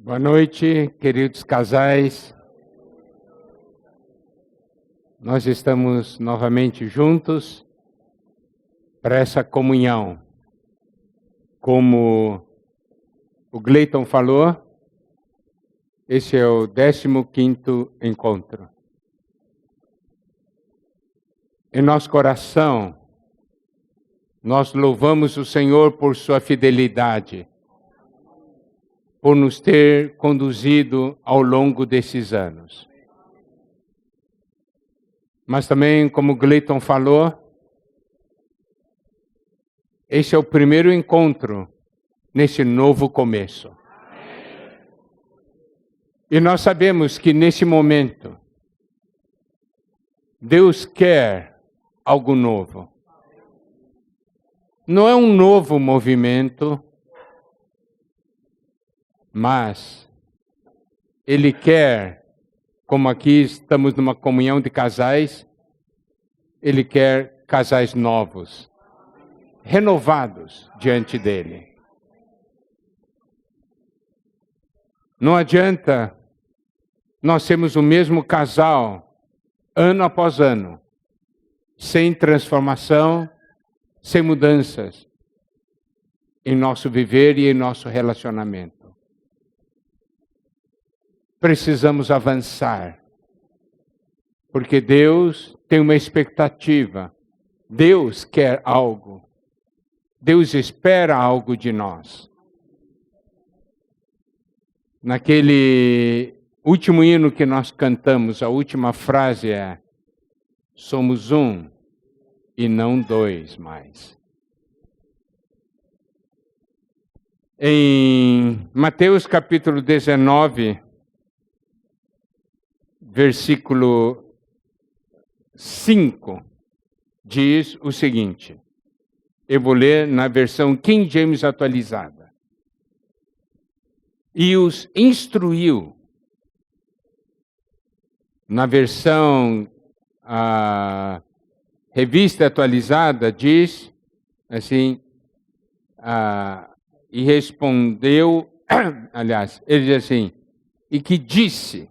Boa noite, queridos casais. Nós estamos novamente juntos para essa comunhão. Como o Gleiton falou, esse é o 15º encontro. Em nosso coração, nós louvamos o Senhor por sua fidelidade, por nos ter conduzido ao longo desses anos. Mas também, como Gleiton falou, esse é o primeiro encontro nesse novo começo. E nós sabemos que nesse momento, Deus quer algo novo. Não é um novo movimento, mas Ele quer, como aqui estamos numa comunhão de casais, Ele quer casais novos, renovados diante dEle. Não adianta nós sermos o mesmo casal, ano após ano, sem transformação, sem mudanças em nosso viver e em nosso relacionamento. Precisamos avançar, porque Deus tem uma expectativa, Deus quer algo, Deus espera algo de nós. Naquele último hino que nós cantamos, a última frase é: somos um e não dois mais. Em Mateus capítulo 19, versículo 5, diz o seguinte. Eu vou ler na versão King James atualizada. E os instruiu. Na versão Revista Atualizada diz assim, e respondeu, aliás, ele diz assim, e que disse,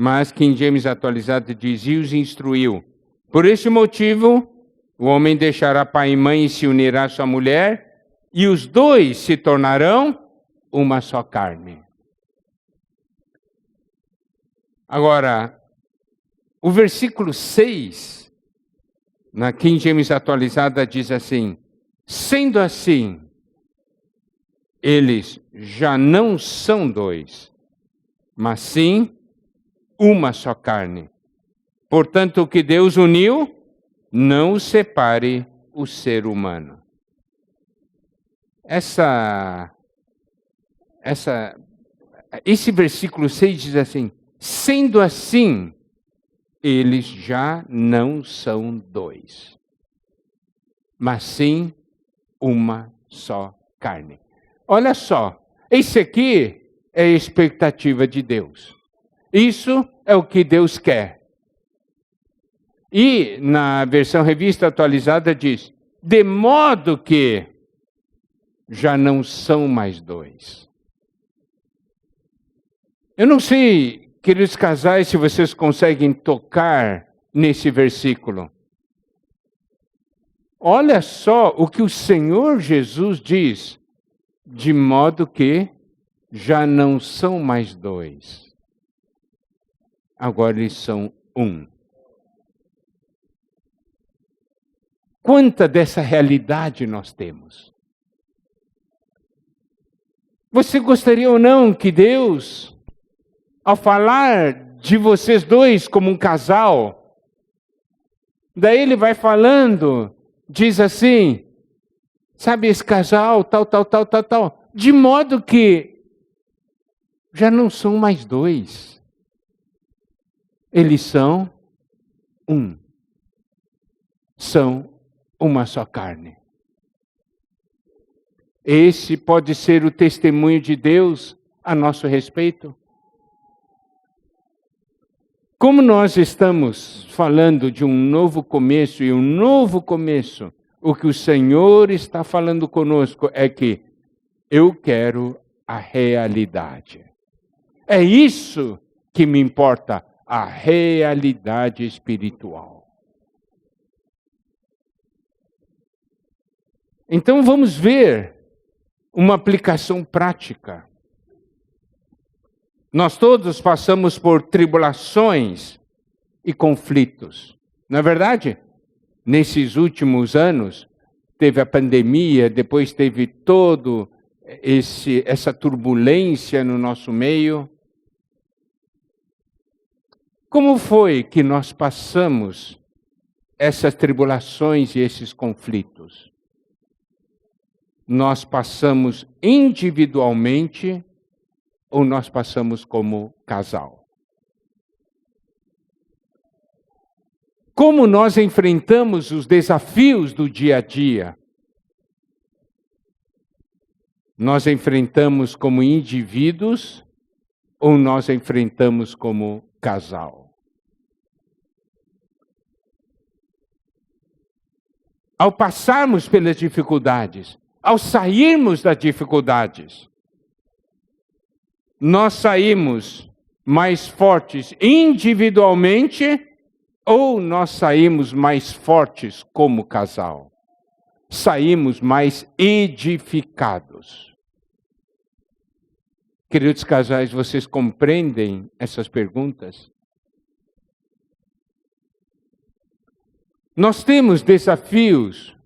mas King James Atualizado diz, e os instruiu. Por este motivo, o homem deixará pai e mãe e se unirá à sua mulher, e os dois se tornarão uma só carne. Agora, o versículo 6, na King James Atualizada, diz assim, sendo assim, eles já não são dois, mas sim uma só carne. Portanto, o que Deus uniu, não o separe o ser humano. Esse versículo 6 diz assim, sendo assim, eles já não são dois, mas sim uma só carne. Olha só, esse aqui é a expectativa de Deus. Isso é o que Deus quer. E na versão Revista Atualizada diz, de modo que já não são mais dois. Eu não sei, queridos casais, se vocês conseguem tocar nesse versículo. Olha só o que o Senhor Jesus diz, de modo que já não são mais dois. Agora eles são um. Quanta dessa realidade nós temos? Você gostaria ou não que Deus, ao falar de vocês dois como um casal, daí Ele vai falando, diz assim, sabe esse casal, tal, de modo que já não são mais dois. Eles são um. São uma só carne. Esse pode ser o testemunho de Deus a nosso respeito. Como nós estamos falando de um novo começo e um novo começo, o que o Senhor está falando conosco é que eu quero a realidade. É isso que me importa, a realidade espiritual. Então vamos ver uma aplicação prática. Nós todos passamos por tribulações e conflitos. Não é verdade? Nesses últimos anos, teve a pandemia, depois teve todo essa turbulência no nosso meio. Como foi que nós passamos essas tribulações e esses conflitos? Nós passamos individualmente ou nós passamos como casal? Como nós enfrentamos os desafios do dia a dia? Nós enfrentamos como indivíduos ou nós enfrentamos como casal? Ao passarmos pelas dificuldades, ao sairmos das dificuldades, nós saímos mais fortes individualmente ou nós saímos mais fortes como casal? Saímos mais edificados. Queridos casais, vocês compreendem essas perguntas? Nós temos desafios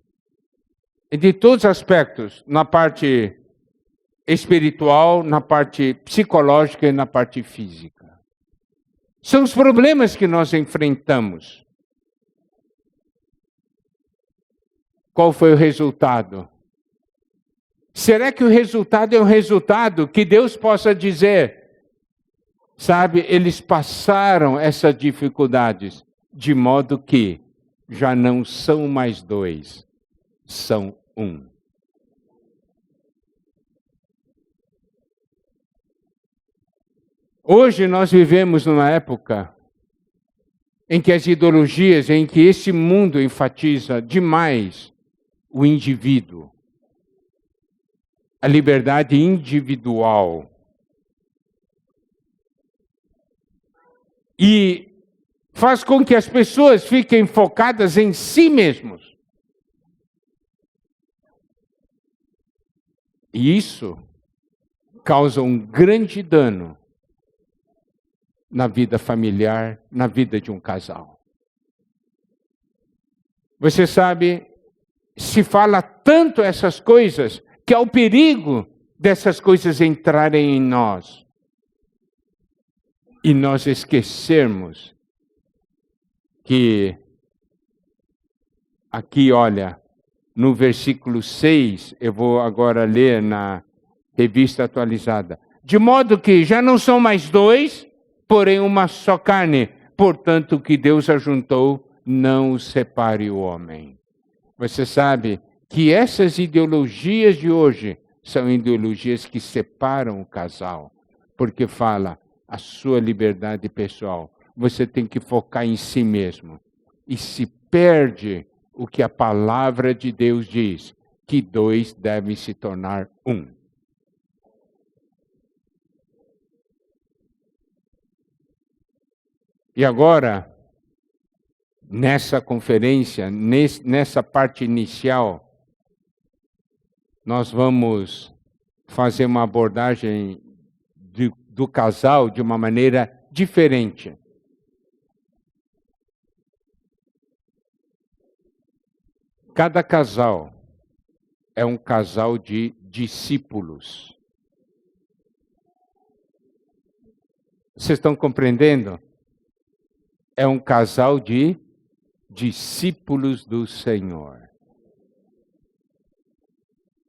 de todos os aspectos, na parte espiritual, na parte psicológica e na parte física. São os problemas que nós enfrentamos. Qual foi o resultado? Será que o resultado é um resultado que Deus possa dizer, sabe, eles passaram essas dificuldades, de modo que já não são mais dois, são um. Hoje nós vivemos numa época em que as ideologias, em que esse mundo enfatiza demais o indivíduo, a liberdade individual. E faz com que as pessoas fiquem focadas em si mesmos. E isso causa um grande dano na vida familiar, na vida de um casal. Você sabe, se fala tanto essas coisas, que há o perigo dessas coisas entrarem em nós. E nós esquecermos que aqui, olha, no versículo 6, eu vou agora ler na Revista Atualizada. De modo que já não são mais dois, porém uma só carne. Portanto, o que Deus ajuntou, não o separe o homem. Você sabe que essas ideologias de hoje são ideologias que separam o casal. Porque fala a sua liberdade pessoal. Você tem que focar em si mesmo. E se perde o que a palavra de Deus diz, que dois devem se tornar um. E agora, nessa conferência, nessa parte inicial, nós vamos fazer uma abordagem do casal de uma maneira diferente. Cada casal é um casal de discípulos. Vocês estão compreendendo? É um casal de discípulos do Senhor.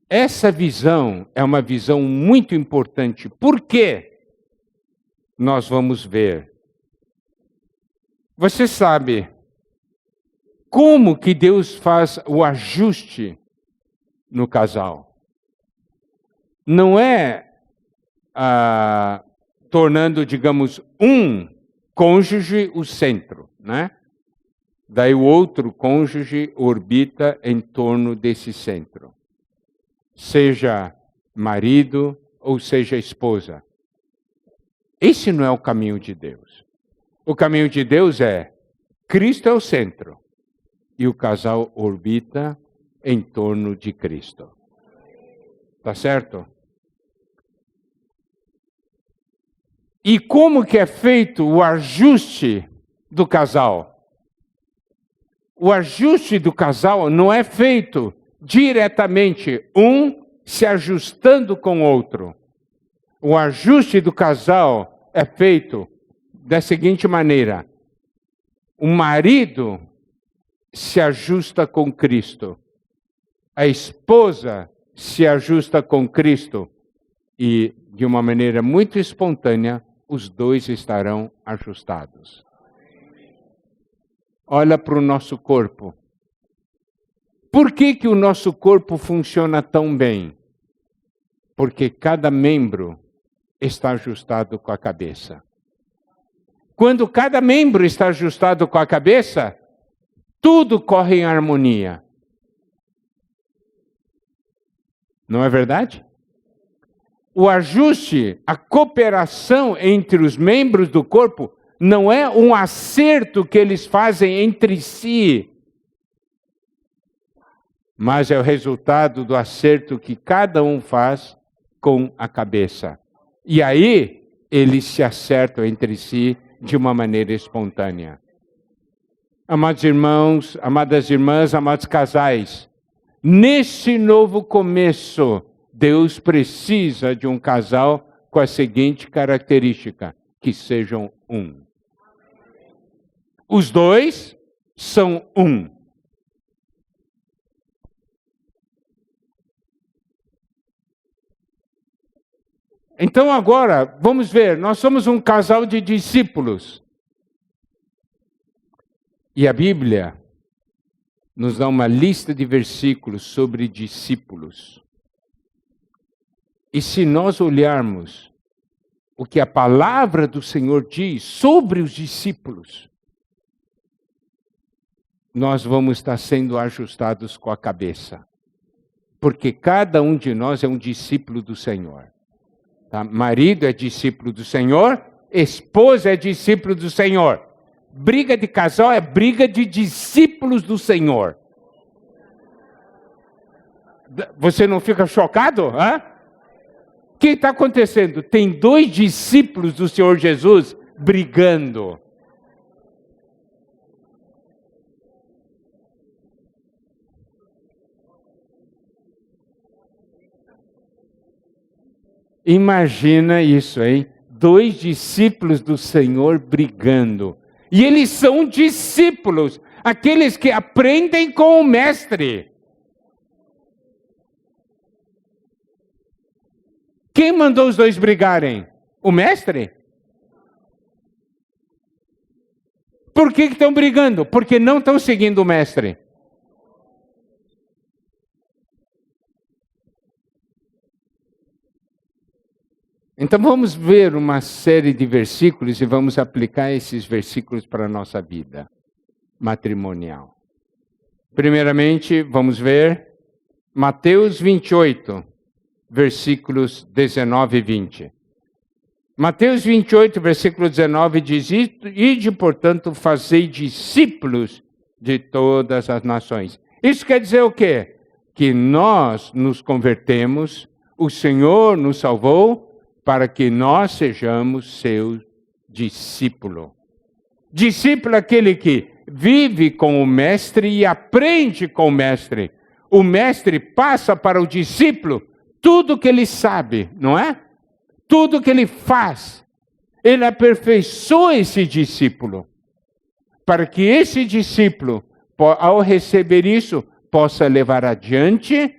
Essa visão é uma visão muito importante. Por quê? Nós vamos ver. Você sabe como que Deus faz o ajuste no casal? Não é tornando, digamos, um cônjuge o centro, né? Daí o outro cônjuge orbita em torno desse centro. Seja marido ou seja, a esposa. Esse não é o caminho de Deus. O caminho de Deus é Cristo é o centro e o casal orbita em torno de Cristo. Tá certo? E como que é feito o ajuste do casal? O ajuste do casal não é feito diretamente um se ajustando com o outro. O ajuste do casal é feito da seguinte maneira: o marido se ajusta com Cristo, a esposa se ajusta com Cristo e, de uma maneira muito espontânea, os dois estarão ajustados. Olha para o nosso corpo. Por que que o nosso corpo funciona tão bem? Porque cada membro está ajustado com a cabeça. Quando cada membro está ajustado com a cabeça, tudo corre em harmonia. Não é verdade? O ajuste, a cooperação entre os membros do corpo não é um acerto que eles fazem entre si, mas é o resultado do acerto que cada um faz com a cabeça. E aí, eles se acertam entre si de uma maneira espontânea. Amados irmãos, amadas irmãs, amados casais, nesse novo começo, Deus precisa de um casal com a seguinte característica: que sejam um. Os dois são um. Então agora, vamos ver, nós somos um casal de discípulos. E a Bíblia nos dá uma lista de versículos sobre discípulos. E se nós olharmos o que a palavra do Senhor diz sobre os discípulos, nós vamos estar sendo ajustados com a cabeça. Porque cada um de nós é um discípulo do Senhor. Tá? Marido é discípulo do Senhor, esposa é discípulo do Senhor. Briga de casal é briga de discípulos do Senhor. Você não fica chocado? Hã? O que está acontecendo? Tem dois discípulos do Senhor Jesus brigando. Imagina isso, hein? Dois discípulos do Senhor brigando. E eles são discípulos, aqueles que aprendem com o mestre. Quem mandou os dois brigarem? O mestre? Por que estão brigando? Porque não estão seguindo o mestre. Então vamos ver uma série de versículos e vamos aplicar esses versículos para a nossa vida matrimonial. Primeiramente, vamos ver Mateus 28, versículos 19 e 20. Mateus 28, versículo 19 diz: Ide, portanto, fazei discípulos de todas as nações. Isso quer dizer o quê? Que nós nos convertemos, o Senhor nos salvou, para que nós sejamos seu discípulo. Discípulo é aquele que vive com o mestre e aprende com o mestre. O mestre passa para o discípulo tudo que ele sabe, não é? Tudo que ele faz. Ele aperfeiçoa esse discípulo, para que esse discípulo, ao receber isso, possa levar adiante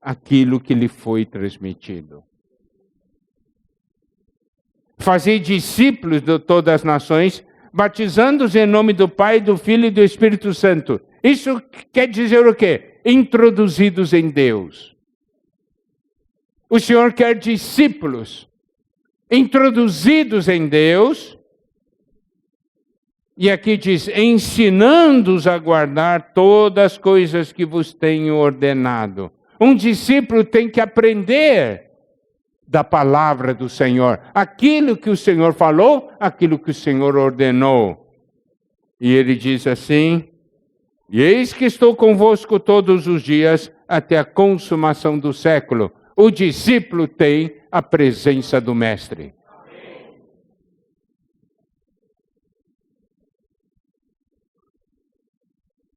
aquilo que lhe foi transmitido. Fazei discípulos de todas as nações, batizando-os em nome do Pai, do Filho e do Espírito Santo. Isso quer dizer o quê? Introduzidos em Deus. O Senhor quer discípulos introduzidos em Deus. E aqui diz, ensinando-os a guardar todas as coisas que vos tenho ordenado. Um discípulo tem que aprender da palavra do Senhor. Aquilo que o Senhor falou, aquilo que o Senhor ordenou. E ele diz assim: e eis que estou convosco todos os dias até a consumação do século. O discípulo tem a presença do Mestre.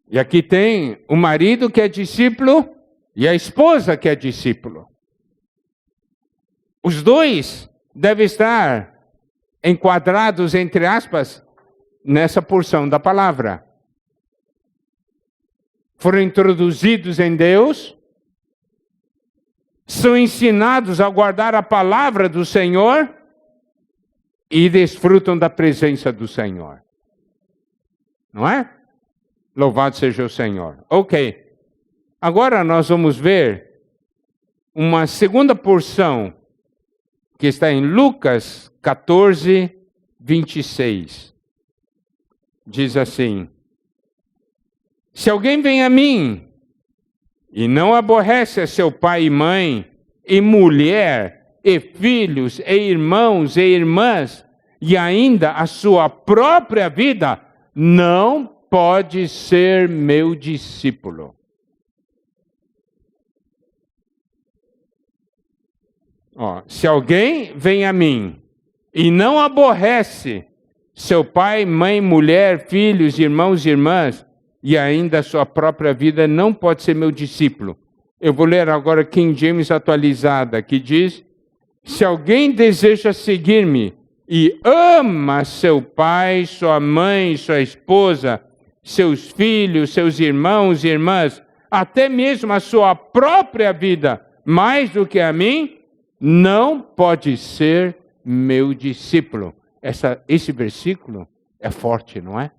E aqui tem o marido que é discípulo e a esposa que é discípulo. Os dois devem estar enquadrados, entre aspas, nessa porção da palavra. Foram introduzidos em Deus, são ensinados a guardar a palavra do Senhor e desfrutam da presença do Senhor. Não é? Louvado seja o Senhor. Ok. Agora nós vamos ver uma segunda porção que está em Lucas 14, 26. Diz assim: se alguém vem a mim e não aborrece a seu pai e mãe, e mulher, e filhos, e irmãos, e irmãs, e ainda a sua própria vida, não pode ser meu discípulo. Se alguém vem a mim e não aborrece seu pai, mãe, mulher, filhos, irmãos e irmãs, e ainda a sua própria vida, não pode ser meu discípulo. Eu vou ler agora King James atualizada, que diz: se alguém deseja seguir-me e ama seu pai, sua mãe, sua esposa, seus filhos, seus irmãos e irmãs, até mesmo a sua própria vida, mais do que a mim, não pode ser meu discípulo. Esse versículo é forte, não é?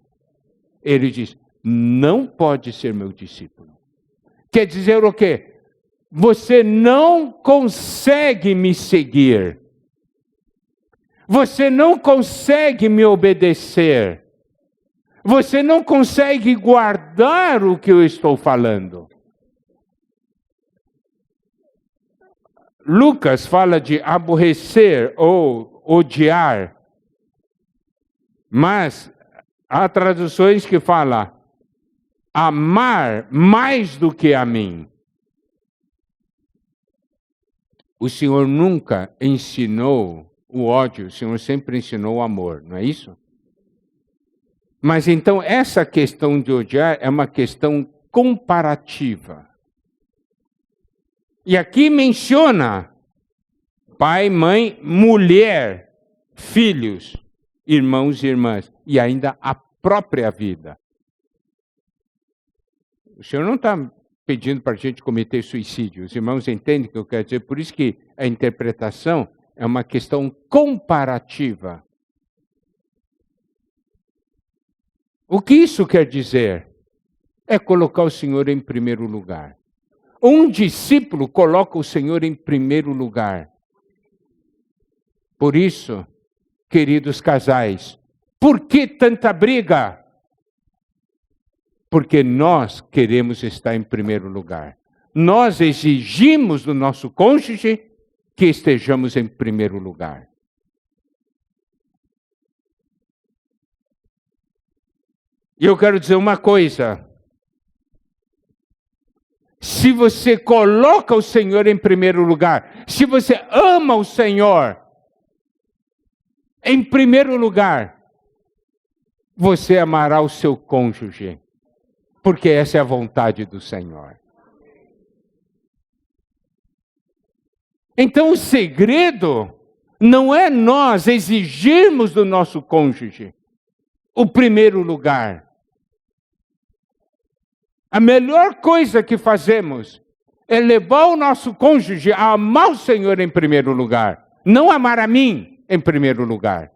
Ele diz: não pode ser meu discípulo. Quer dizer o quê? Você não consegue me seguir. Você não consegue me obedecer. Você não consegue guardar o que eu estou falando. Lucas fala de aborrecer ou odiar, mas há traduções que falam amar mais do que a mim. O Senhor nunca ensinou o ódio, o Senhor sempre ensinou o amor, não é isso? Mas então essa questão de odiar é uma questão comparativa. E aqui menciona pai, mãe, mulher, filhos, irmãos e irmãs, e ainda a própria vida. O Senhor não está pedindo para a gente cometer suicídio. Os irmãos entendem o que eu quero dizer. Por isso que a interpretação é uma questão comparativa. O que isso quer dizer? É colocar o Senhor em primeiro lugar. Um discípulo coloca o Senhor em primeiro lugar. Por isso, queridos casais, por que tanta briga? Porque nós queremos estar em primeiro lugar. Nós exigimos do nosso cônjuge que estejamos em primeiro lugar. E eu quero dizer uma coisa. Se você coloca o Senhor em primeiro lugar, se você ama o Senhor em primeiro lugar, você amará o seu cônjuge, porque essa é a vontade do Senhor. Então o segredo não é nós exigirmos do nosso cônjuge o primeiro lugar. A melhor coisa que fazemos é levar o nosso cônjuge a amar o Senhor em primeiro lugar, não amar a mim em primeiro lugar.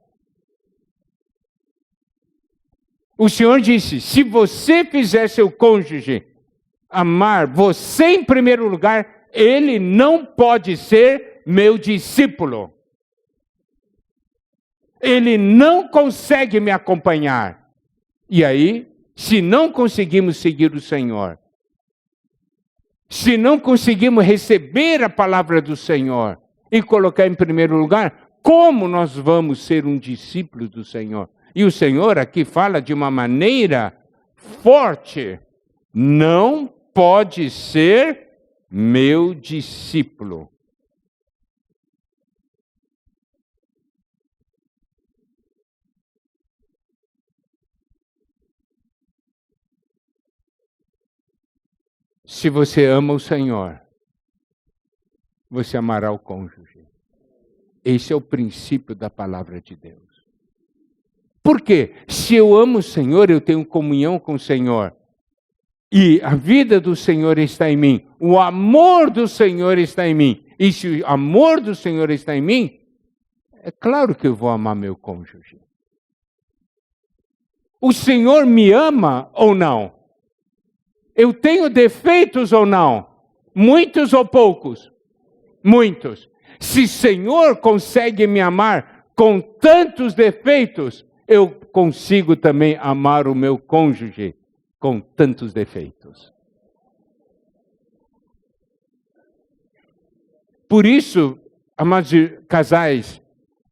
O Senhor disse: se você fizer seu cônjuge amar você em primeiro lugar, ele não pode ser meu discípulo. Ele não consegue me acompanhar. E aí, se não conseguimos seguir o Senhor, se não conseguimos receber a palavra do Senhor, e colocar em primeiro lugar, como nós vamos ser um discípulo do Senhor? E o Senhor aqui fala de uma maneira forte: não pode ser meu discípulo. Se você ama o Senhor, você amará o cônjuge. Esse é o princípio da palavra de Deus. Por quê? Se eu amo o Senhor, eu tenho comunhão com o Senhor. E a vida do Senhor está em mim. O amor do Senhor está em mim. E se o amor do Senhor está em mim, é claro que eu vou amar meu cônjuge. O Senhor me ama ou não? Eu tenho defeitos ou não? Muitos ou poucos? Muitos. Se o Senhor consegue me amar com tantos defeitos, eu consigo também amar o meu cônjuge com tantos defeitos. Por isso, amados casais,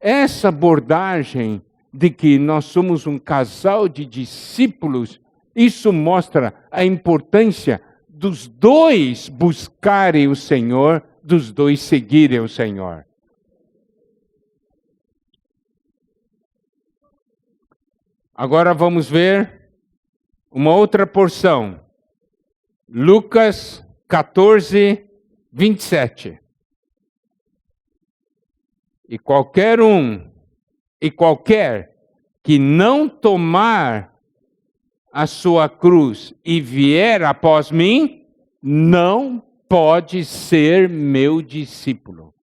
essa abordagem de que nós somos um casal de discípulos, isso mostra a importância dos dois buscarem o Senhor, dos dois seguirem o Senhor. Agora vamos ver uma outra porção. Lucas 14, 27. E qualquer que não tomar a sua cruz e vier após mim, não pode ser meu discípulo.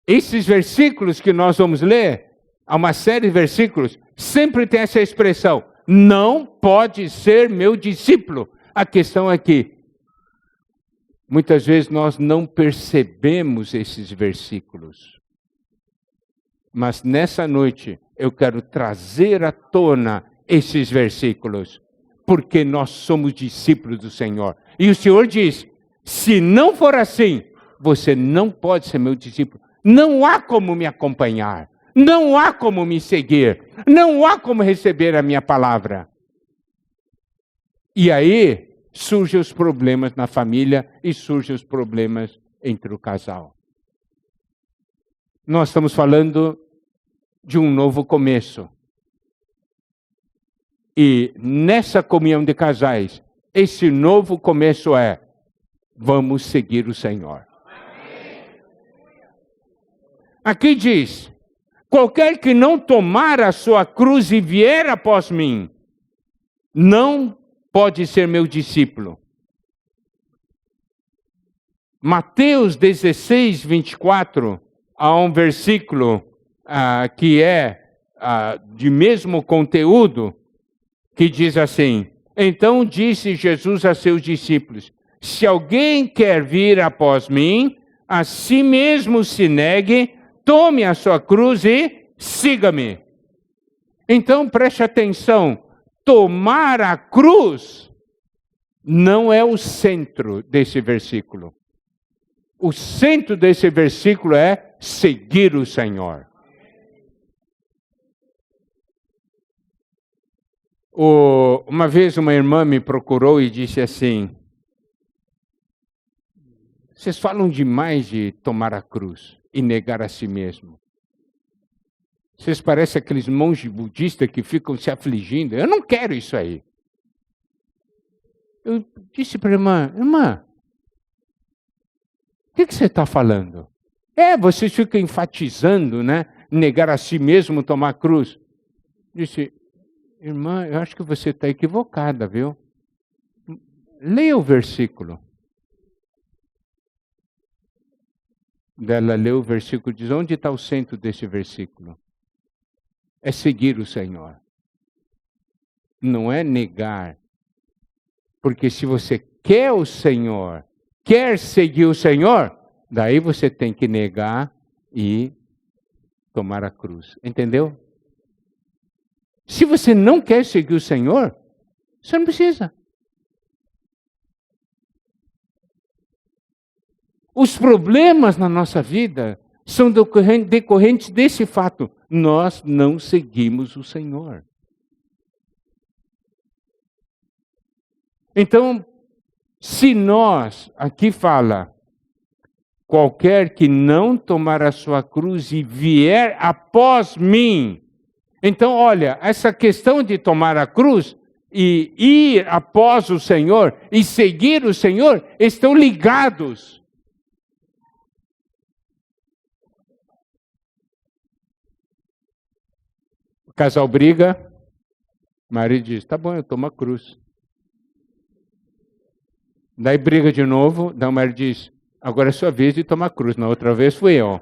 Esses versículos que nós vamos ler, há uma série de versículos, sempre tem essa expressão: não pode ser meu discípulo. A questão é que muitas vezes nós não percebemos esses versículos. Mas nessa noite eu quero trazer à tona esses versículos, porque nós somos discípulos do Senhor. E o Senhor diz: se não for assim, você não pode ser meu discípulo. Não há como me acompanhar. Não há como me seguir. Não há como receber a minha palavra. E aí surgem os problemas na família e surgem os problemas entre o casal. Nós estamos falando de um novo começo. E nessa comunhão de casais, esse novo começo é: vamos seguir o Senhor. Aqui diz: qualquer que não tomar a sua cruz e vier após mim, não pode ser meu discípulo. Mateus 16, 24, há um versículo que é de mesmo conteúdo, que diz assim: então disse Jesus a seus discípulos: se alguém quer vir após mim, a si mesmo se negue, tome a sua cruz e siga-me. Então preste atenção, tomar a cruz não é o centro desse versículo. O centro desse versículo é seguir o Senhor. Uma vez uma irmã me procurou e disse assim: vocês falam demais de tomar a cruz e negar a si mesmo. Vocês parecem aqueles monges budistas que ficam se afligindo. Eu não quero isso aí. Eu disse para a irmã, o que você está falando? Vocês ficam enfatizando, né? Negar a si mesmo, tomar a cruz. Disse: irmã, eu acho que você está equivocada, viu? Leia o versículo. Ela leu o versículo e diz: onde está o centro desse versículo? É seguir o Senhor. Não é negar. Porque se você quer o Senhor, quer seguir o Senhor, daí você tem que negar e tomar a cruz. Entendeu? Se você não quer seguir o Senhor, você não precisa. Os problemas na nossa vida são decorrentes desse fato. Nós não seguimos o Senhor. Então, se nós, aqui fala, qualquer que não tomar a sua cruz e vier após mim. Então, olha, essa questão de tomar a cruz e ir após o Senhor e seguir o Senhor estão ligados. O casal briga, o marido diz, tá bom, eu tomo a cruz. Daí briga de novo, daí o marido diz, agora é sua vez de tomar cruz, na outra vez fui eu.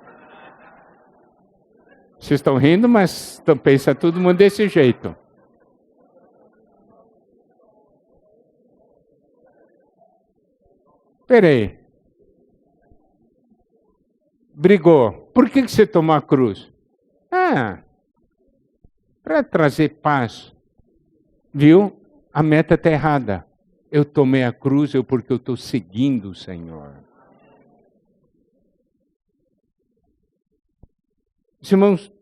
Vocês estão rindo, mas pensa todo mundo desse jeito. Peraí. Brigou. Por que você tomou a cruz? Para trazer paz. Viu? A meta está errada. Eu tomei a cruz porque eu estou seguindo o Senhor. Irmãos,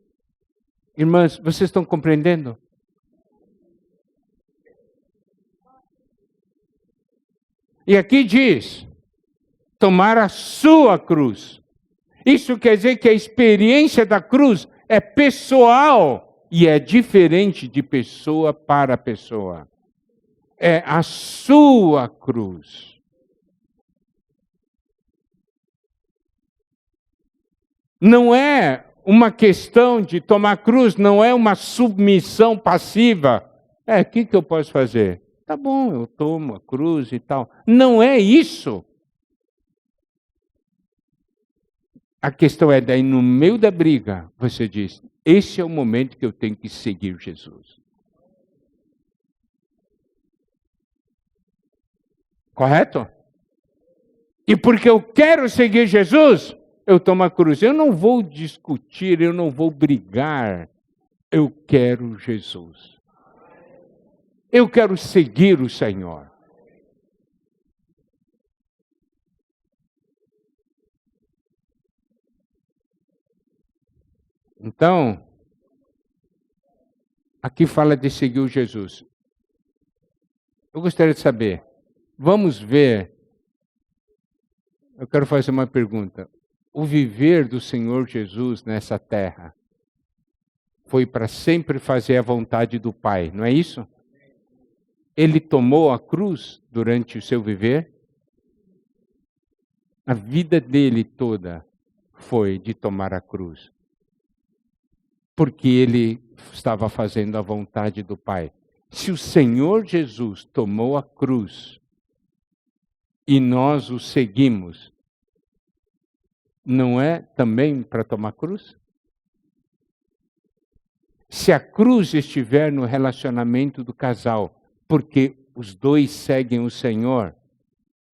irmãs, vocês estão compreendendo? E aqui diz, tomar a sua cruz. Isso quer dizer que a experiência da cruz é pessoal e é diferente de pessoa para pessoa. É a sua cruz. Não é uma questão de tomar cruz, não é uma submissão passiva. O que eu posso fazer? Tá bom, eu tomo a cruz e tal. Não é isso. A questão é daí no meio da briga, você diz, esse é o momento que eu tenho que seguir Jesus. Correto? E porque eu quero seguir Jesus, eu tomo a cruz. Eu não vou discutir, eu não vou brigar. Eu quero Jesus. Eu quero seguir o Senhor. Então, aqui fala de seguir o Jesus. Eu gostaria de saber, vamos ver, eu quero fazer uma pergunta. O viver do Senhor Jesus nessa terra foi para sempre fazer a vontade do Pai, não é isso? Ele tomou a cruz durante o seu viver? A vida dele toda foi de tomar a cruz. Porque ele estava fazendo a vontade do Pai. Se o Senhor Jesus tomou a cruz e nós o seguimos, não é também para tomar cruz? Se a cruz estiver no relacionamento do casal, porque os dois seguem o Senhor,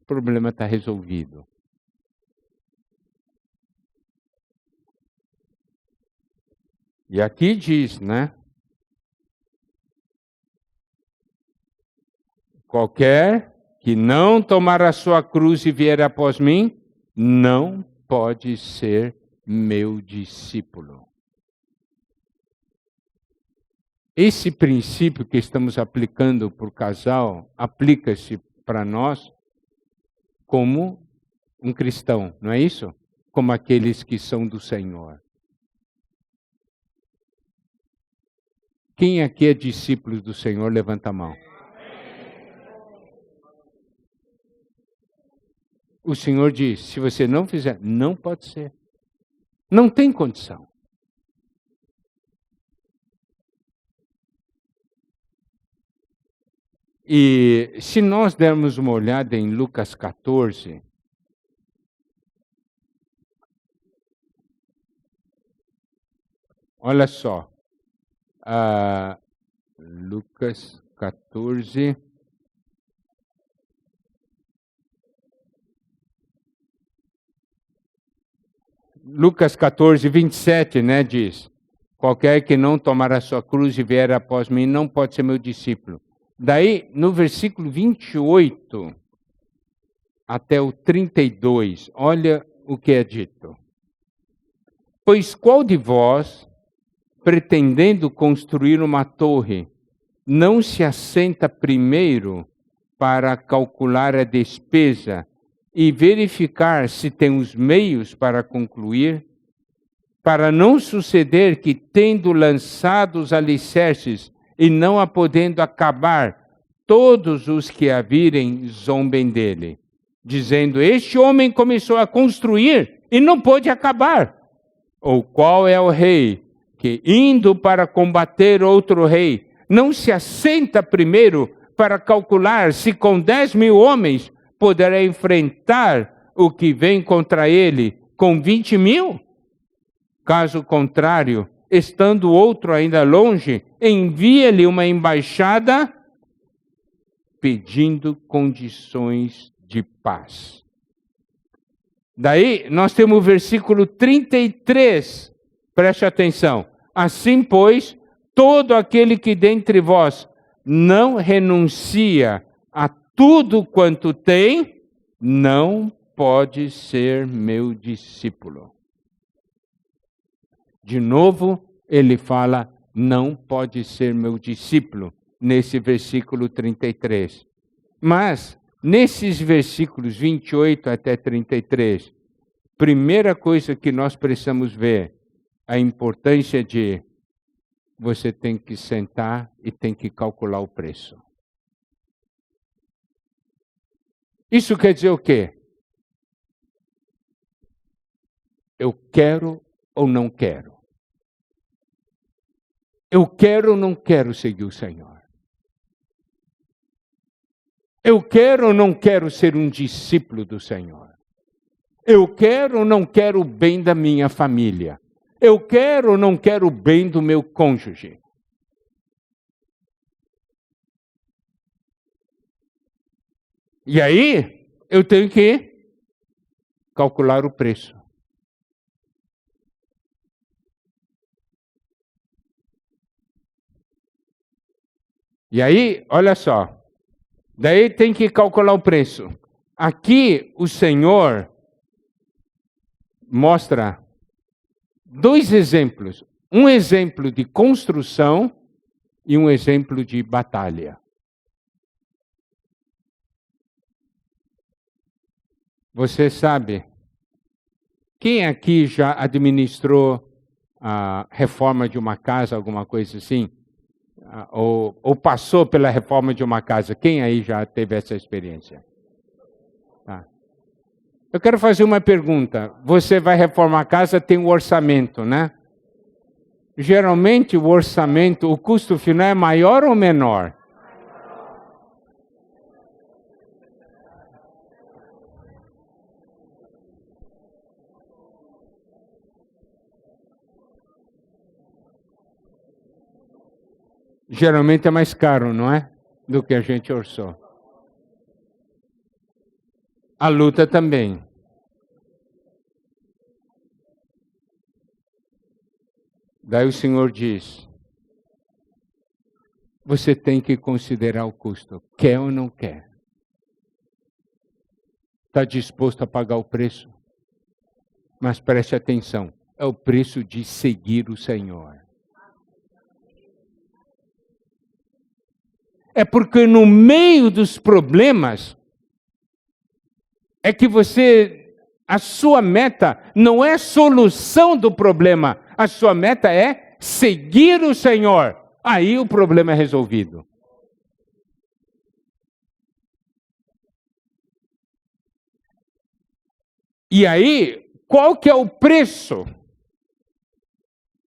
o problema está resolvido. E aqui diz, né? Qualquer que não tomar a sua cruz e vier após mim, não pode ser meu discípulo. Esse princípio que estamos aplicando para o casal, aplica-se para nós como um cristão, não é isso? Como aqueles que são do Senhor. Quem aqui é discípulo do Senhor, levanta a mão. O Senhor diz, se você não fizer, não pode ser. Não tem condição. E se nós dermos uma olhada em Lucas 14, olha só, Lucas 14, Lucas 14, 27, né, diz, qualquer que não tomar a sua cruz e vier após mim, não pode ser meu discípulo. Daí, no versículo 28 até o 32, olha o que é dito. Pois qual de vós, pretendendo construir uma torre, não se assenta primeiro para calcular a despesa e verificar se tem os meios para concluir? Para não suceder que, tendo lançado os alicerces e não a podendo acabar, todos os que a virem zombem dele, dizendo: este homem começou a construir e não pôde acabar. Ou qual é o rei que, indo para combater outro rei, não se assenta primeiro para calcular se com 10.000 homens poderá enfrentar o que vem contra ele com 20.000? Caso contrário, estando outro ainda longe, envia-lhe uma embaixada pedindo condições de paz. Daí nós temos o versículo 33, preste atenção. Assim, pois, todo aquele que dentre vós não renuncia a tudo quanto tem, não pode ser meu discípulo. De novo, ele fala, não pode ser meu discípulo, nesse versículo 33. Mas, nesses versículos 28 até 33, primeira coisa que nós precisamos ver, a importância de você tem que sentar e tem que calcular o preço. Isso quer dizer o quê? Eu quero ou não quero? Eu quero ou não quero seguir o Senhor? Eu quero ou não quero ser um discípulo do Senhor? Eu quero ou não quero o bem da minha família? Eu quero ou não quero o bem do meu cônjuge? E aí, eu tenho que calcular o preço. E aí, olha só. Daí tem que calcular o preço. Aqui, o Senhor mostra dois exemplos. Um exemplo de construção e um exemplo de batalha. Você sabe, quem aqui já administrou a reforma de uma casa, alguma coisa assim? Ou passou pela reforma de uma casa? Quem aí já teve essa experiência? Tá. Eu quero fazer uma pergunta. Você vai reformar a casa, tem um orçamento, né? Geralmente o orçamento, o custo final é maior ou menor? Geralmente é mais caro, não é? Do que a gente orçou. A luta também. Daí o Senhor diz, você tem que considerar o custo. Quer ou não quer? Está disposto a pagar o preço? Mas preste atenção, é o preço de seguir o Senhor. É porque no meio dos problemas, é que a sua meta não é solução do problema, a sua meta é seguir o Senhor. Aí o problema é resolvido. E aí, qual que é o preço?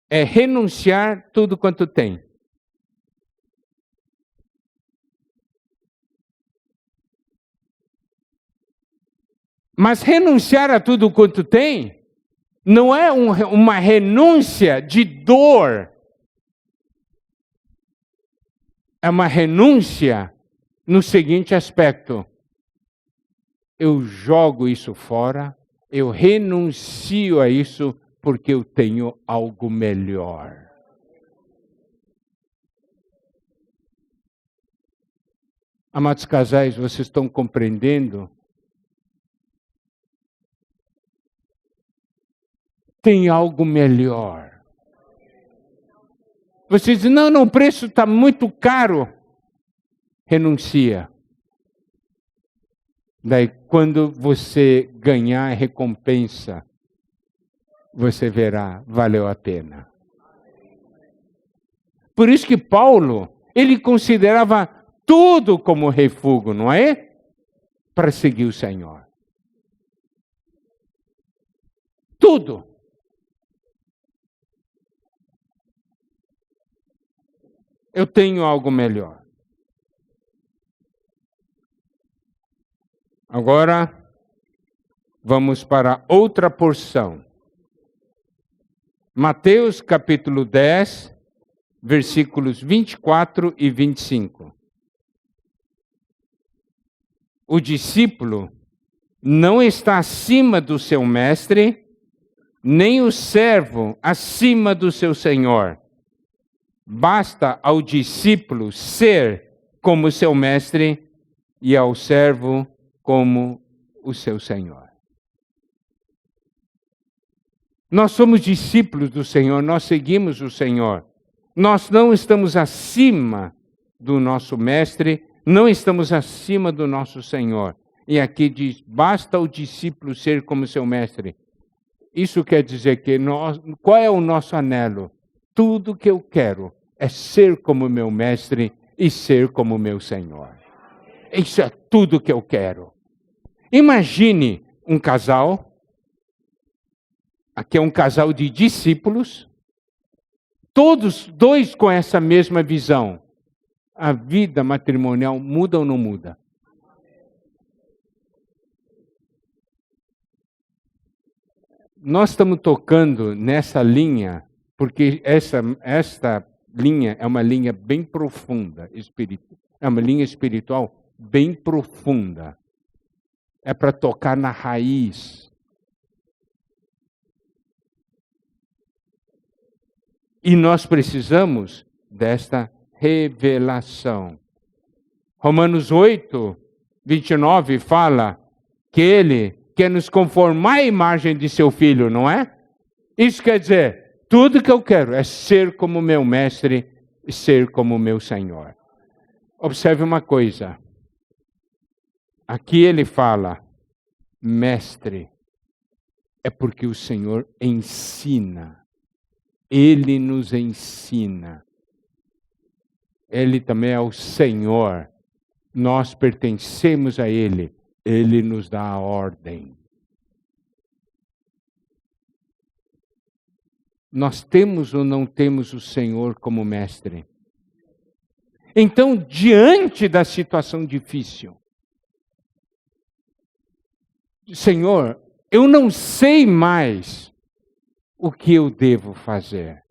É renunciar tudo quanto tem. Mas renunciar a tudo quanto tem, não é uma renúncia de dor. É uma renúncia no seguinte aspecto. Eu jogo isso fora, eu renuncio a isso porque eu tenho algo melhor. Amados casais, vocês estão compreendendo? tem algo melhor. Você diz, não, o preço está muito caro. Renuncia. Daí, quando você ganhar a recompensa, você verá, valeu a pena. Por isso que Paulo, ele considerava tudo como refúgio, não é? Para seguir o Senhor. Tudo. Eu tenho algo melhor. Agora, vamos para outra porção. Mateus capítulo 10, versículos 24 e 25. O discípulo não está acima do seu mestre, nem o servo acima do seu senhor. Basta ao discípulo ser como seu mestre e ao servo como o seu senhor. Nós somos discípulos do Senhor, nós seguimos o Senhor. Nós não estamos acima do nosso mestre, não estamos acima do nosso Senhor. E aqui diz, basta o discípulo ser como seu mestre. Isso quer dizer que qual é o nosso anelo? Tudo que eu quero é ser como meu mestre e ser como meu Senhor. Isso é tudo que eu quero. Imagine um casal. Aqui é um casal de discípulos, todos dois com essa mesma visão. A vida matrimonial muda ou não muda? Nós estamos tocando nessa linha, porque esta linha é uma linha bem profunda, é uma linha espiritual bem profunda. É para tocar na raiz. E nós precisamos desta revelação. Romanos 8, 29 fala que ele quer nos conformar à imagem de seu filho, não é? Isso quer dizer, tudo que eu quero é ser como meu mestre e ser como meu Senhor. Observe uma coisa. Aqui ele fala, mestre, é porque o Senhor ensina. Ele nos ensina. Ele também é o Senhor. Nós pertencemos a Ele. Ele nos dá a ordem. Nós temos ou não temos o Senhor como mestre? Então, diante da situação difícil, Senhor, eu não sei mais o que eu devo fazer.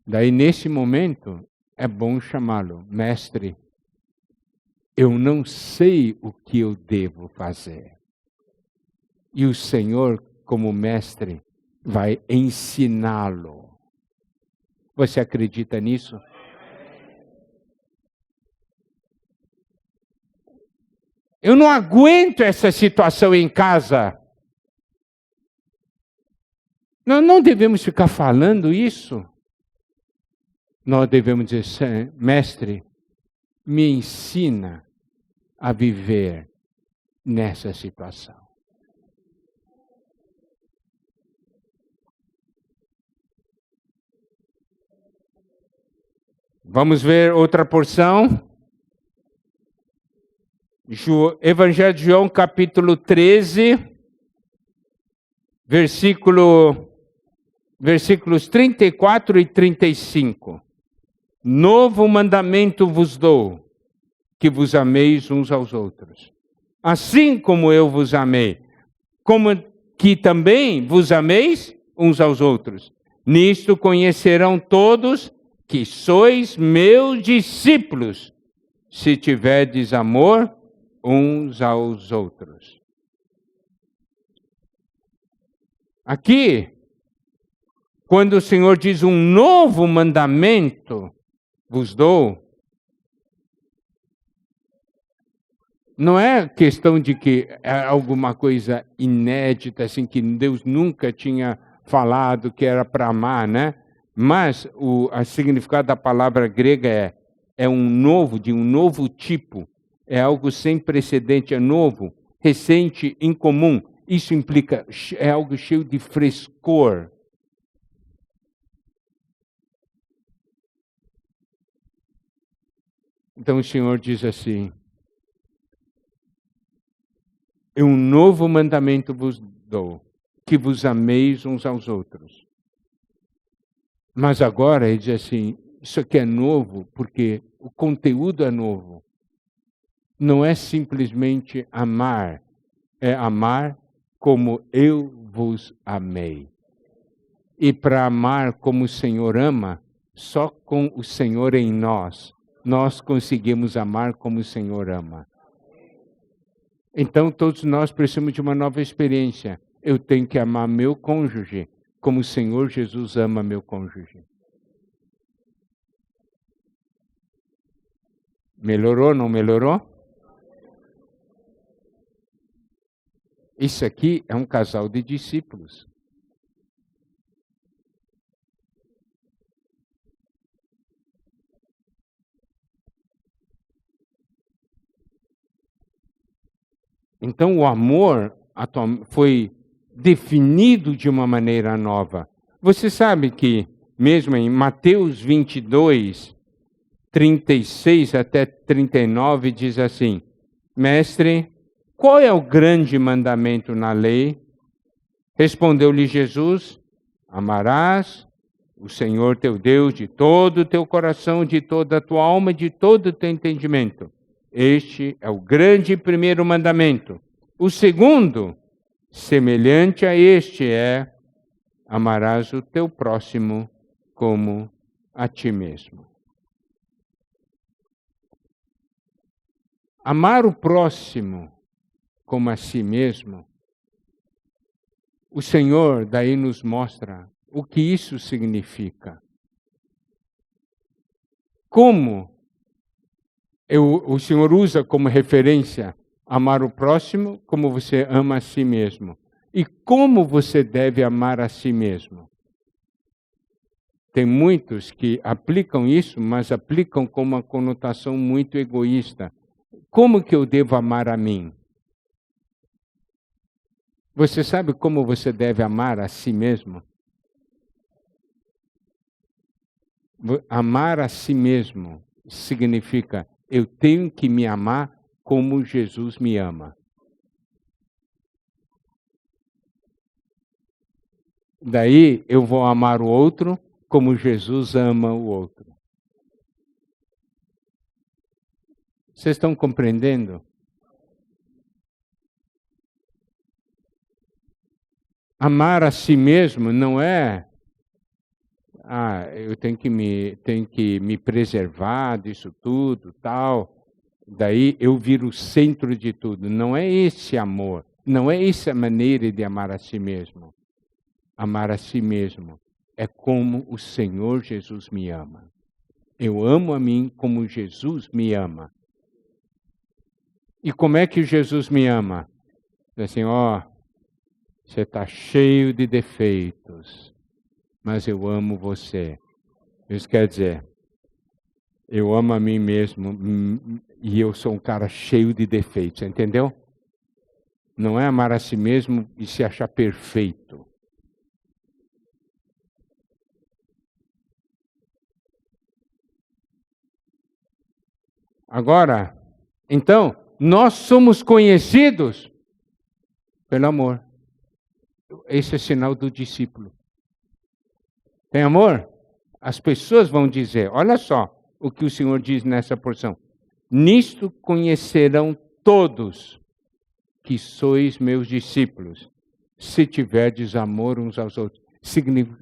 Daí, nesse momento, é bom chamá-lo, mestre, eu não sei o que eu devo fazer. E o Senhor, como mestre, vai ensiná-lo. Você acredita nisso? Eu não aguento essa situação em casa. Nós não devemos ficar falando isso. Nós devemos dizer, mestre, me ensina a viver nessa situação. Vamos ver outra porção. Evangelho de João, capítulo 13, versículos 34 e 35. Novo mandamento vos dou, que vos ameis uns aos outros. Assim como eu vos amei, como que também vos ameis uns aos outros. Nisto conhecerão todos que sois meus discípulos, se tiverdes amor uns aos outros. Aqui, quando o Senhor diz um novo mandamento vos dou, Não é questão de que é alguma coisa inédita, assim, que Deus nunca tinha falado que era para amar, né? Mas o significado da palavra grega é um novo, de um novo tipo. É algo sem precedente, é novo, recente, incomum. Isso implica, é algo cheio de frescor. Então o Senhor diz assim: um novo mandamento vos dou, que vos ameis uns aos outros. Mas agora ele diz assim, isso aqui é novo porque o conteúdo é novo. Não é simplesmente amar, é amar como eu vos amei. E para amar como o Senhor ama, só com o Senhor em nós conseguimos amar como o Senhor ama. Então todos nós precisamos de uma nova experiência. Eu tenho que amar meu cônjuge como o Senhor Jesus ama meu cônjuge. Melhorou, não melhorou? Isso aqui é um casal de discípulos. Então o amor foi definido de uma maneira nova. Você sabe que mesmo em Mateus 22, 36 até 39 diz assim: Mestre, qual é o grande mandamento na lei? Respondeu-lhe Jesus: amarás o Senhor teu Deus de todo o teu coração, de toda a tua alma, de todo o teu entendimento. Este é o grande primeiro mandamento. O segundo, semelhante a este, é: amarás o teu próximo como a ti mesmo. Amar o próximo como a si mesmo, o Senhor daí nos mostra o que isso significa. Como o Senhor usa como referência amar o próximo como você ama a si mesmo. E como você deve amar a si mesmo? Tem muitos que aplicam isso, mas aplicam com uma conotação muito egoísta. Como que eu devo amar a mim? Você sabe como você deve amar a si mesmo? Amar a si mesmo significa eu tenho que me amar como Jesus me ama. Daí eu vou amar o outro como Jesus ama o outro. Vocês estão compreendendo? Amar a si mesmo não é eu tenho que me preservar disso tudo, tal. Daí eu viro o centro de tudo. Não é esse amor, não é essa maneira de amar a si mesmo. Amar a si mesmo é como o Senhor Jesus me ama. Eu amo a mim como Jesus me ama. E como é que Jesus me ama? Assim, você está cheio de defeitos, mas eu amo você. Isso quer dizer, eu amo a mim mesmo e eu sou um cara cheio de defeitos, entendeu? Não é amar a si mesmo e se achar perfeito. Agora, então, nós somos conhecidos pelo amor. Esse é sinal do discípulo. Tem amor? As pessoas vão dizer, olha só o que o Senhor diz nessa porção. Nisto conhecerão todos que sois meus discípulos, se tiverdes amor uns aos outros.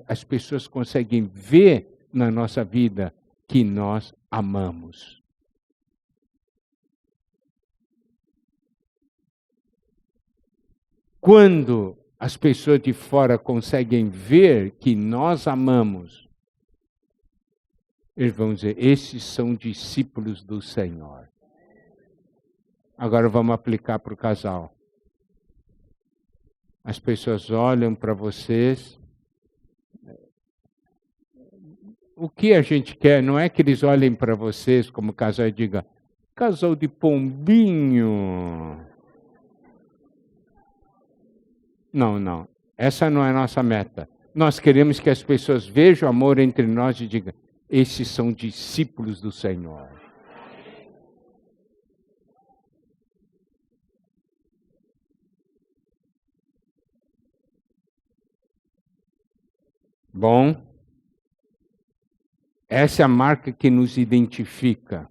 As pessoas conseguem ver na nossa vida que nós amamos. Quando as pessoas de fora conseguem ver que nós amamos, eles vão dizer, esses são discípulos do Senhor. Agora vamos aplicar para o casal. As pessoas olham para vocês. O que a gente quer não é que eles olhem para vocês como casal e digam, casal de pombinho. Não, não. Essa não é a nossa meta. Nós queremos que as pessoas vejam amor entre nós e digam, esses são discípulos do Senhor. Bom, essa é a marca que nos identifica.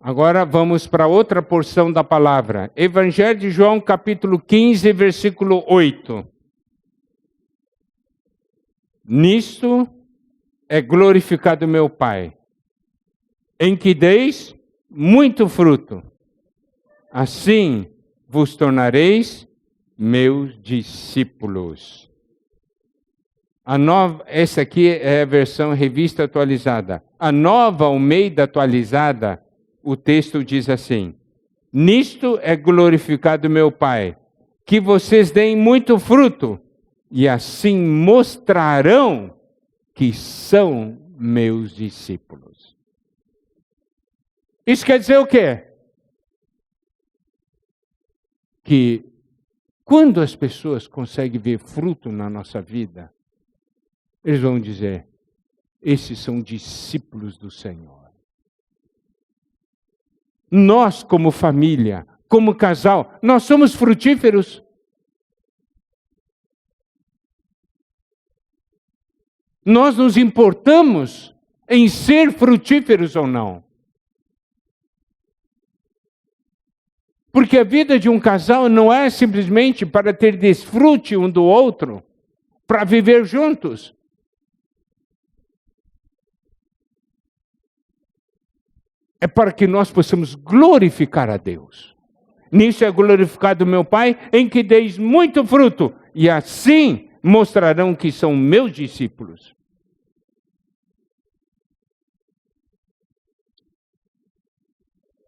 Agora vamos para outra porção da palavra. Evangelho de João, capítulo 15, versículo 8. Nisto é glorificado meu Pai, em que deis muito fruto. Assim vos tornareis meus discípulos. Essa aqui é a versão revista atualizada. A nova Almeida atualizada, o texto diz assim, nisto é glorificado meu Pai, que vocês deem muito fruto, e assim mostrarão que são meus discípulos. Isso quer dizer o quê? Que quando as pessoas conseguem ver fruto na nossa vida, eles vão dizer, esses são discípulos do Senhor. Nós, como família, como casal, nós somos frutíferos. Nós nos importamos em ser frutíferos ou não. Porque a vida de um casal não é simplesmente para ter desfrute um do outro, para viver juntos. É para que nós possamos glorificar a Deus. Nisso é glorificado meu Pai, em que deis muito fruto, e assim mostrarão que são meus discípulos.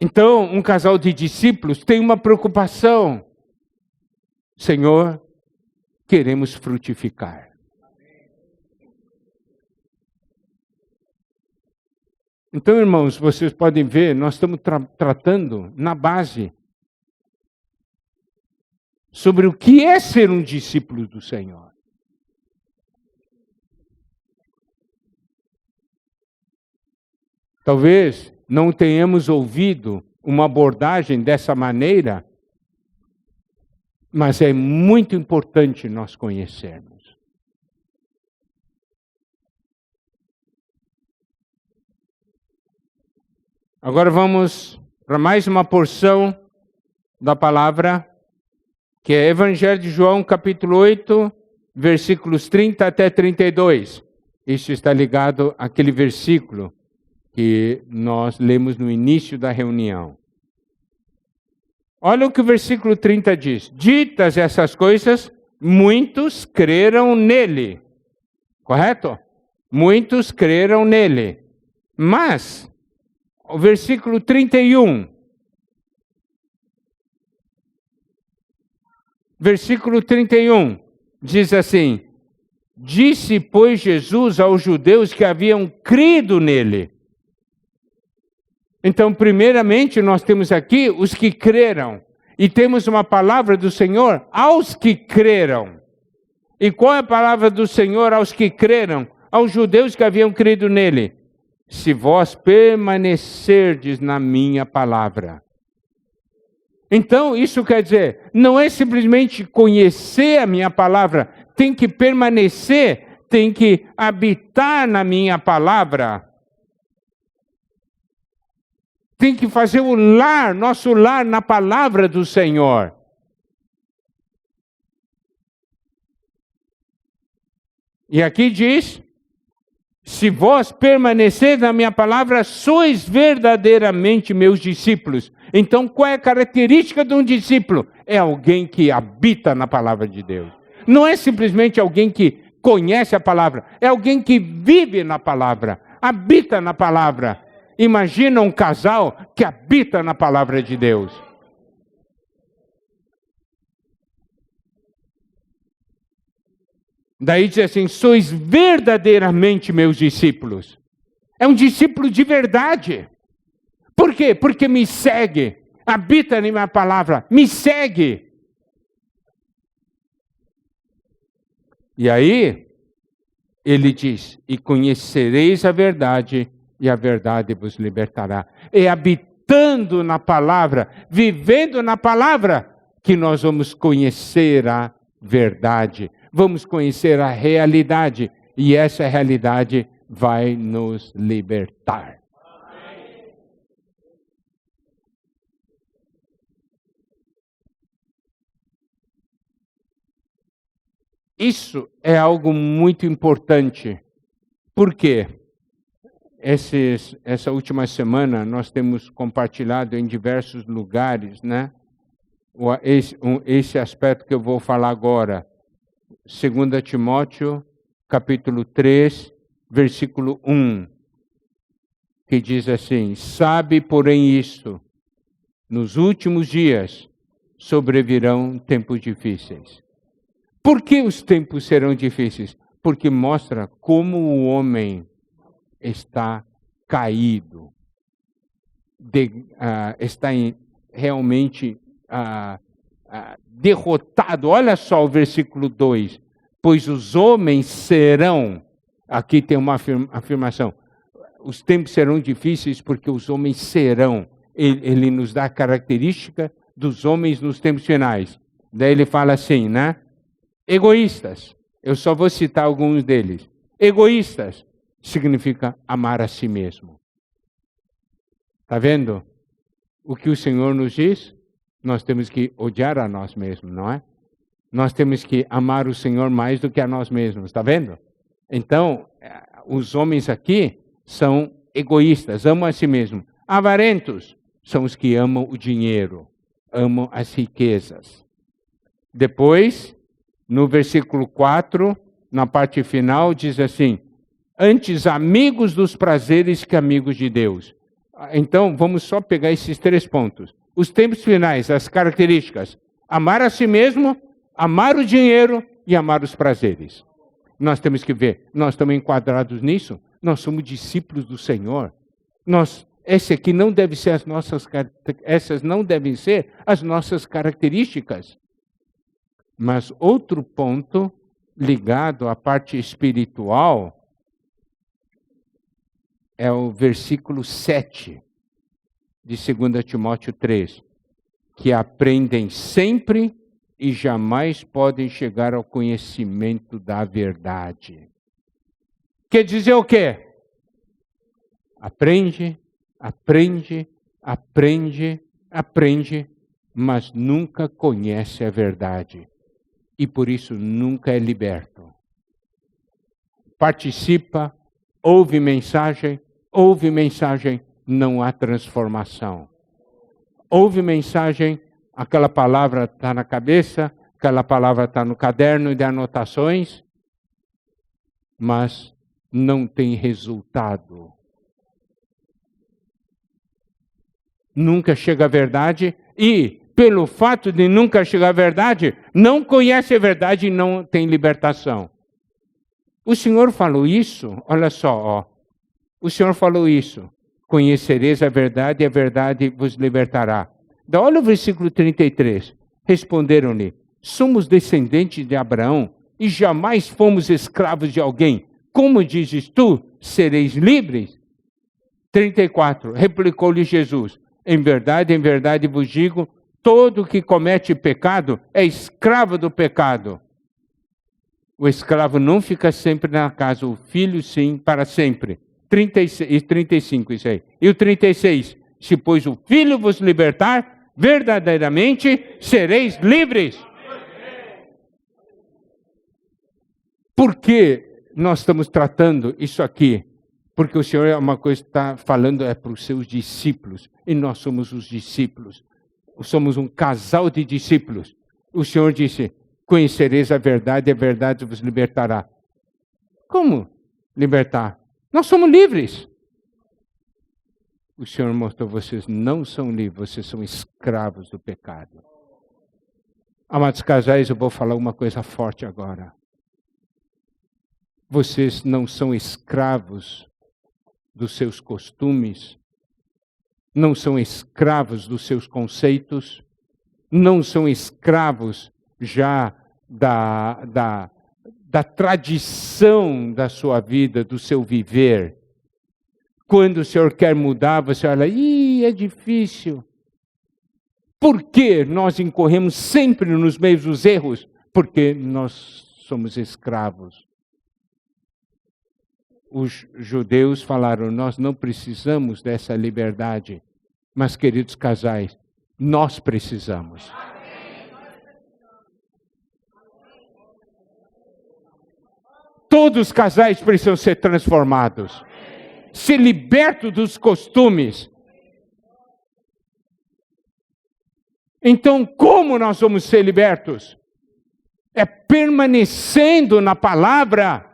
Então, um casal de discípulos tem uma preocupação. Senhor, queremos frutificar. Então, irmãos, vocês podem ver, nós estamos tratando na base sobre o que é ser um discípulo do Senhor. Talvez não tenhamos ouvido uma abordagem dessa maneira, mas é muito importante nós conhecermos. Agora vamos para mais uma porção da palavra, que é Evangelho de João, capítulo 8, versículos 30 até 32. Isso está ligado àquele versículo que nós lemos no início da reunião. Olha o que o versículo 30 diz. Ditas essas coisas, muitos creram nele. Correto? Muitos creram nele. Mas, o versículo 31. Versículo 31 diz assim: disse, pois, Jesus aos judeus que haviam crido nele. Então, primeiramente, nós temos aqui os que creram. E temos uma palavra do Senhor aos que creram. E qual é a palavra do Senhor aos que creram? Aos judeus que haviam crido nele. Se vós permanecerdes na minha palavra. Então, isso quer dizer, não é simplesmente conhecer a minha palavra, tem que permanecer, tem que habitar na minha palavra. Tem que fazer o lar, nosso lar na palavra do Senhor. E aqui diz, se vós permanecer na minha palavra, sois verdadeiramente meus discípulos. Então, qual é a característica de um discípulo? É alguém que habita na palavra de Deus. Não é simplesmente alguém que conhece a palavra, é alguém que vive na palavra, habita na palavra. Imagina um casal que habita na palavra de Deus. Daí diz assim, sois verdadeiramente meus discípulos. É um discípulo de verdade. Por quê? Porque me segue, habita na minha palavra, me segue. E aí, ele diz, e conhecereis a verdade, e a verdade vos libertará. É habitando na palavra, vivendo na palavra, que nós vamos conhecer a verdade. Vamos conhecer a realidade, e essa realidade vai nos libertar. Isso é algo muito importante. Por quê? Essa última semana nós temos compartilhado em diversos lugares, né? Esse aspecto que eu vou falar agora. 2 Timóteo, capítulo 3, versículo 1. Que diz assim, sabe, porém, isto, nos últimos dias sobrevirão tempos difíceis. Por que os tempos serão difíceis? Porque mostra como o homem está caído, está realmente derrotado. Olha só o versículo 2. Pois os homens serão, aqui tem uma afirmação, os tempos serão difíceis porque os homens serão. Ele nos dá a característica dos homens nos tempos finais. Daí ele fala assim, né? Egoístas, eu só vou citar alguns deles. Egoístas significa amar a si mesmo. Está vendo? O que o Senhor nos diz? Nós temos que odiar a nós mesmos, não é? Nós temos que amar o Senhor mais do que a nós mesmos, está vendo? Então, os homens aqui são egoístas, amam a si mesmos. Avarentos são os que amam o dinheiro, amam as riquezas. Depois, no versículo 4, na parte final, diz assim, antes amigos dos prazeres que amigos de Deus. Então, vamos só pegar esses 3 pontos. Os tempos finais, as características, amar a si mesmo, amar o dinheiro e amar os prazeres. Nós temos que ver, nós estamos enquadrados nisso, nós somos discípulos do Senhor. Essas não devem ser as nossas características. Mas outro ponto ligado à parte espiritual é o versículo 7 de 2 Timóteo 3, que aprendem sempre e jamais podem chegar ao conhecimento da verdade. Quer dizer o quê? Aprende, aprende, aprende, aprende, mas nunca conhece a verdade. E por isso nunca é liberto. Participa, ouve mensagem, não há transformação. Ouve mensagem, aquela palavra está na cabeça, aquela palavra está no caderno de anotações, mas não tem resultado. Nunca chega à verdade e, pelo fato de nunca chegar à verdade, não conhece a verdade e não tem libertação. O Senhor falou isso, olha só, ó. O Senhor falou isso. Conhecereis a verdade e a verdade vos libertará. Olha o versículo 33. Responderam-lhe, somos descendentes de Abraão e jamais fomos escravos de alguém. Como dizes tu, sereis livres? 34. Replicou-lhe Jesus, em verdade vos digo, todo que comete pecado é escravo do pecado. O escravo não fica sempre na casa, o filho sim, para sempre. 35, isso aí. E o 36, se pois o filho vos libertar, verdadeiramente sereis livres. Por que nós estamos tratando isso aqui? Porque o Senhor é uma coisa que está falando para os seus discípulos, e nós somos os discípulos. Somos um casal de discípulos. O Senhor disse, conhecereis a verdade vos libertará. Como libertar? Nós somos livres. o Senhor mostrou, vocês não são livres, vocês são escravos do pecado. Amados casais, eu vou falar uma coisa forte agora. Vocês não são escravos dos seus costumes, não são escravos dos seus conceitos, não são escravos já da tradição da sua vida, do seu viver. Quando o Senhor quer mudar, você olha, é difícil. Por que nós incorremos sempre nos meios dos erros? Porque nós somos escravos. Os judeus falaram, nós não precisamos dessa liberdade. Mas, queridos casais, nós precisamos. Todos os casais precisam ser transformados. Ser libertos dos costumes. Então, como nós vamos ser libertos? É permanecendo na palavra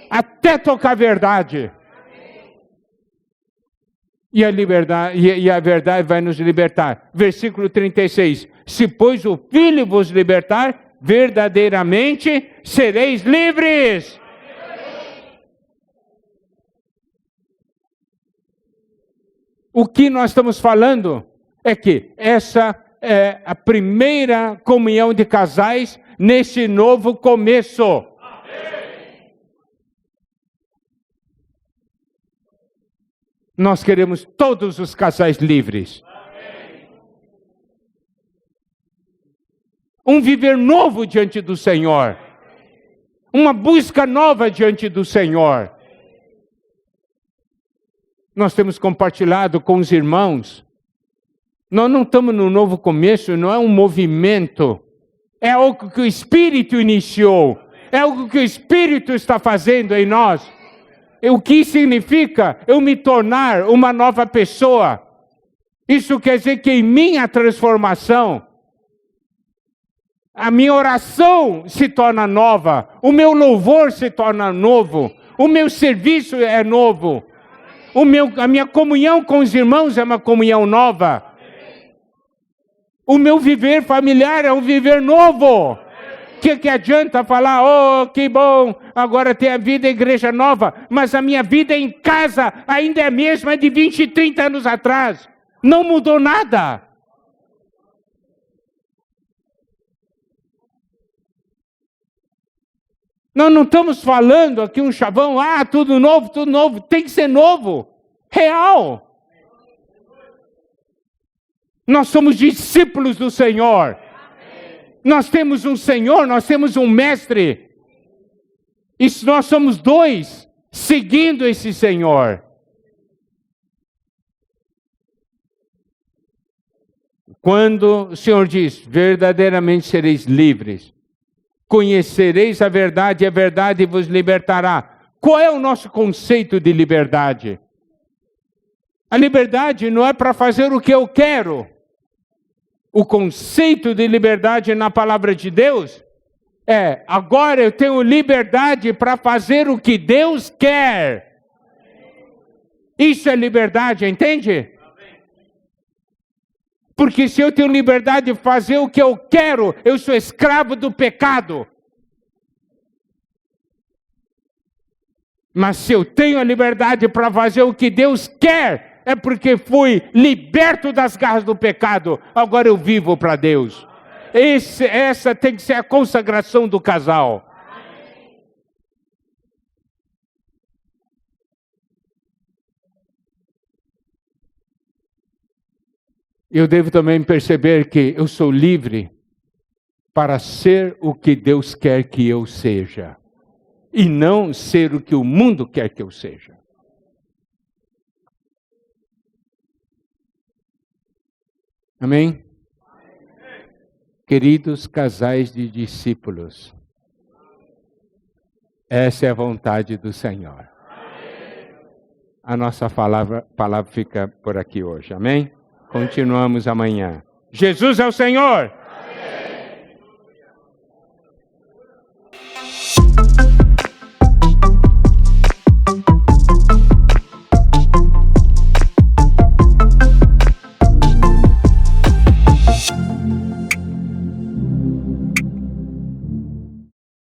até tocar a verdade. E a liberdade, e a verdade vai nos libertar. Versículo 36. Se, pois, o Filho vos libertar, verdadeiramente sereis livres. O que nós estamos falando é que essa é a primeira comunhão de casais nesse novo começo. Nós queremos todos os casais livres. Um viver novo diante do Senhor. Uma busca nova diante do Senhor. Nós temos compartilhado com os irmãos. Nós não estamos no novo começo, não é um movimento. É algo que o Espírito iniciou. É algo que o Espírito está fazendo em nós. O que significa eu me tornar uma nova pessoa? Isso quer dizer que em minha transformação, a minha oração se torna nova, o meu louvor se torna novo, o meu serviço é novo, a minha comunhão com os irmãos é uma comunhão nova, o meu viver familiar é um viver novo. O que adianta falar, que bom, agora tem a vida igreja nova, mas a minha vida em casa ainda é a mesma de 20, 30 anos atrás. Não mudou nada. Nós não estamos falando aqui um chavão, tudo novo, tem que ser novo, real. Nós somos discípulos do Senhor. Nós temos um Senhor, nós temos um Mestre. E nós somos dois seguindo esse Senhor. Quando o Senhor diz, verdadeiramente sereis livres, conhecereis a verdade e a verdade vos libertará. Qual é o nosso conceito de liberdade? A liberdade não é para fazer o que eu quero. O conceito de liberdade na palavra de Deus é, agora eu tenho liberdade para fazer o que Deus quer. Isso é liberdade, entende? Porque se eu tenho liberdade de fazer o que eu quero, eu sou escravo do pecado. Mas se eu tenho a liberdade para fazer o que Deus quer, é porque fui liberto das garras do pecado. Agora eu vivo para Deus. Essa tem que ser a consagração do casal. Eu devo também perceber que eu sou livre para ser o que Deus quer que eu seja. E não ser o que o mundo quer que eu seja. Amém? Queridos casais de discípulos, essa é a vontade do Senhor. A nossa palavra fica por aqui hoje, amém? Continuamos amanhã. Jesus é o Senhor! Amém.